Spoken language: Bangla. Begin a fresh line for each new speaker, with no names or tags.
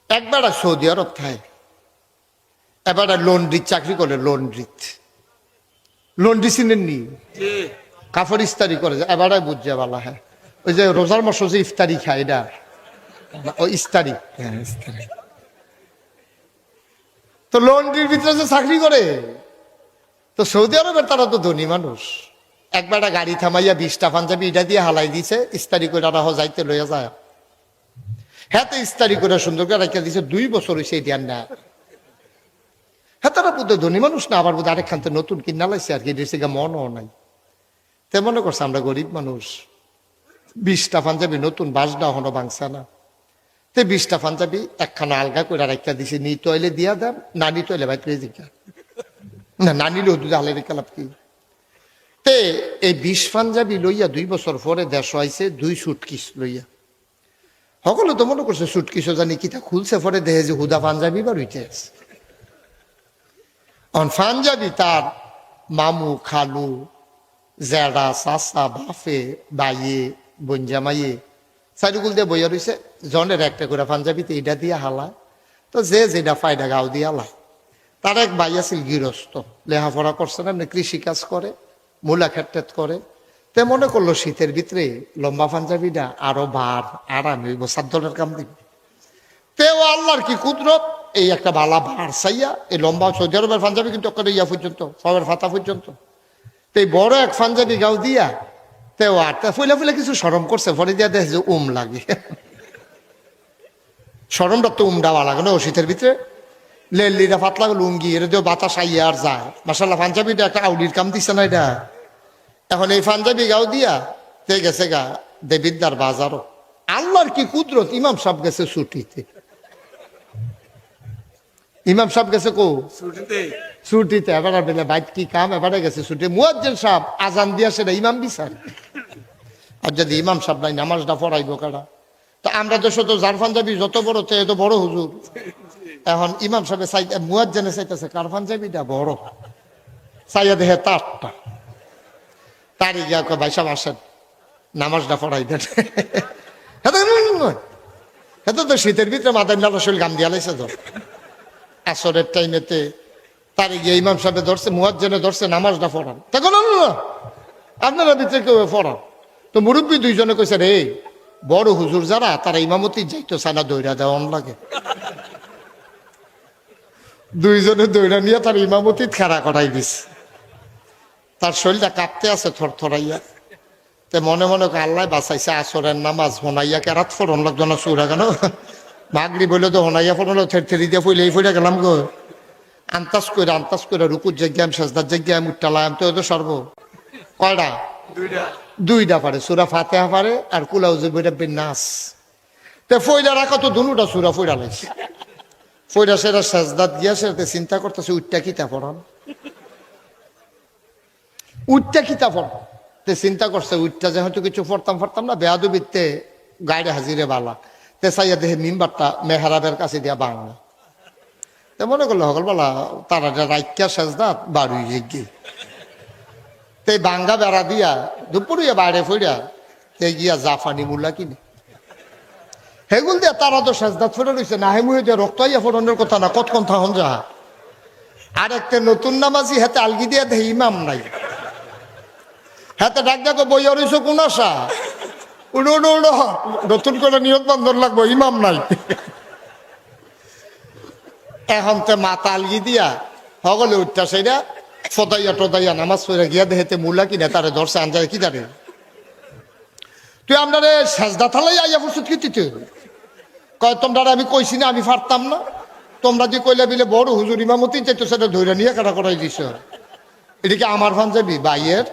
একবার সৌদি আরব থাকে, এবার লন্ড্রির চাকরি করে। লন্ড্রি চিনেন নি? কাপড় ইস্তারি করে, এবার বুঝছে বালা। হ্যাঁ, ওই যে রোজার মাস যে ইফতারি খায়, এটা ওই ইস্তারি। হ্যাঁ, ইস্তারি। তো লন্ড্রির ভিতরে যে চাকরি করে, তো সৌদি আরবের তারা তো ধনী মানুষ। একবার গাড়ি থামাইয়া 20টা পাঞ্জাবি এটা দিয়ে হালাই দিছে, ইস্তারি করে রাহ যাইতে লইয়া যায়। হ্যাঁ, তো ইস্তারি করে সুন্দর করে রেখে দিছে, 2 বছর হয়েছে এটা না। হ্যাঁ, তারা বুদ্ধ ধনী মানুষ না, আবার বুধ আরেক খানতে নতুন কিনা লাইছে আর কি, এটা মনও নাই। তে মনে করছে আমরা গরিব মানুষ, 20টা পাঞ্জাবি নতুন বাসডা হনো বাংসা না। তে 20টা পাঞ্জাবি একখানা আলগা করে রেখা দিছে, নি তৈলে দিয়া দেন, নানি তৈলে ভাই জিজ্ঞা না, নানি লো দুধ আলে রেখা লাভ কি। তে এই 20 পাঞ্জাবি লইয়া 2 বছর পরে দেশ হয়েছে 2 সুটকিস লইয়া। সকলে তো মনে করছে সুটকিসও জানি কিতা খুলছে, পরে দেখে যে হুদা পাঞ্জাবি বা রুইতে আছে। পাঞ্জাবি তার মামু, খালু, জেডা, চাচা, বাফে, বাইয়ে, বঞ্জামাইয়ে চারিগুল দিয়ে বইয়া রয়েছে। জনের একটা করে পাঞ্জাবিতে এটা দিয়ে হালায়, তো যে যেটা ফায়দা গাও দিয়ে হালায়। তার এক ভাই আছিল গৃহস্থ, লেখাপড়া করছে না, কৃষি কাজ করে, মূলা খেট করে। তে মনে করলো শীতের ভিতরে লম্বা পাঞ্জাবিটা আরো বার আরাম হইব, সাদ্দলের কাম দিব। তেও আল্লাহর কি কুদরত, এই একটা বালা ভার চাইয়া এই লম্বা সৌদি আরবের পাঞ্জাবি কিন্তু ইয়া পর্যন্ত, সবের ফাতা পর্যন্ত। তো এই বড় এক পাঞ্জাবি গাও দিয়া তেও আর ফুলে ফুলে কিছু সরম করছে, পরে দিয়া দেখে যে লাগে। সরমটা তো দেওয়া লাগে না ও শীতের ভিতরে। লেলিরা পাতলা লুঙ্গি এটা দিয়ে বাতাস আইয়া আর যায়। মাসাল্লাহ পাঞ্জাবিটা একটা আউলির কাম দিচ্ছে না এটা। এখন এই পাঞ্জাবি গাও দিয়া তে গেছে গা দেবিদ্যার বাজারও। আল্লাহর কি কুদরত, ইমাম সাহেব গেছে ছুটিতে। ইমাম সাহেব গেছে কো ছুটিতে, এবার বেলে বাইক কি কাম, এবারে গেছে ছুটি। মুয়াজ্জিন সাহেব আজান দিয়া সেটা ইমাম বিচার। আর যদি ইমাম সাহেব নাই নামাজটা পড়াইবো কারা? তা আমরা তো শুধু যার পাঞ্জাবি যত বড় তে এত বড় হুজুর। এখন ইমাম সাহেব চাই, মুয়াজ্জিনে চাইতেছে কার পাঞ্জাবিটা বড়, চাইয়া দেখে তারটা। তারই গিয়া কয় ভাই সাহেব আসেন নামাজটা পড়াই দেন। হেতো তো শীতের ভিতরে মাথায় নালা শরীর গাম দিয়া লাইছে। তো আসরের টাইমেতে তারই গিয়ে ইমাম সাহেব ধরছে, মুয়াজ্জিনে ধরছে নামাজটা পড়ান। তখন আপনারা ভিতরে কেউ পড়ান। তো মুরব্বী 2জনে কইছে রে, বড় হুজুর যারা তারা ইমামতি যাইতো সানা দৈরা দেওয়ান লাগে। 2জনে দৈরা নিয়ে তার ইমামতি খেরা করাই দিছে। তার শরীরটা কাঁপতে আছে থরথরাইয়া। তে মনে মনে আল্লাহ বাঁচাইছে, আসরের নামাজ হোনাইয়া কেরাত ফোরন লাগতো না, সুরা কেন মাগরি বলে তো হোনাইয়া ফোরন থেরি দিয়ে ফুলে এই ফুলে গেলাম গো। আন্তাজ করে রুকুর জায়গায় সাজদার জায়গায় মুটালাম, তো সর্ব কয়টা 2টা পারে, সুরা ফাতেহা পারে আর কুলাউজুর বইটা বিন্যাস। তে ফইলা রাখা তো দুটা সুরা ফইরা লাগছে। ফইরা সেটা সাজদাত গিয়া সেটাতে চিন্তা করতেছে উঠটা কিতা পড়ান, উঠটা কিতা পড়ান। তে চিন্তা করছে উঠটা যেহেতু কিছু পড়তাম না, বেয়াদুবিতে গাড়ি হাজিরে বালা। তে চাইয়া দেখে মিম্বারটা মেহরাবের কাছে দিয়া বাংলা। তে মনে করলো সকলবেলা তারা রাইকা সাজদাত বাড়ি গিয়ে তে বাঙ্গা বেড়া দিয়া দুপুরিয়া বাইরে ফইরা তে গিয়া জাফানি মুলা কিনে হেগুল দিয়া তারা তো সাজদাত ফেরে রয়েছে না, হেমুহে দিয়ে রক্ত আইয়া ফোরনের কথা না, কতক্ষণ থাকুন যা। আর একটা নতুন নামাজি হাতে আলগি দিয়া দেখে ইমাম নাই, হাতে ডাক ডাকো বইয়া রয়েছে কোন আশা উড়ো উড়ো উড়ো, নতুন করে নিয়োগ বন্ধন লাগবো, ইমাম নাই। এখন তে মাথা আলগি দিয়া সকলে উঠটা সেইটা ফদাইয়া টদাইয়া নামাজ পড়ে গিয়া দেহেতে মুলা কিনে তারে ধরছে আনজায় কি জানে তুই আমরা সাজদা থালাই আইয়া ফুসুত কিতিতে কয় তোমরা আমি কইছি না আমি পারতাম না, তোমরা যে কইলা বিলে বড় হুজুর ইমামতি চাইতো সেটা ধরে নিয়ে কাটা করাই দিছ। এটা কি আমার পাঞ্জাবি ভাইয়ের?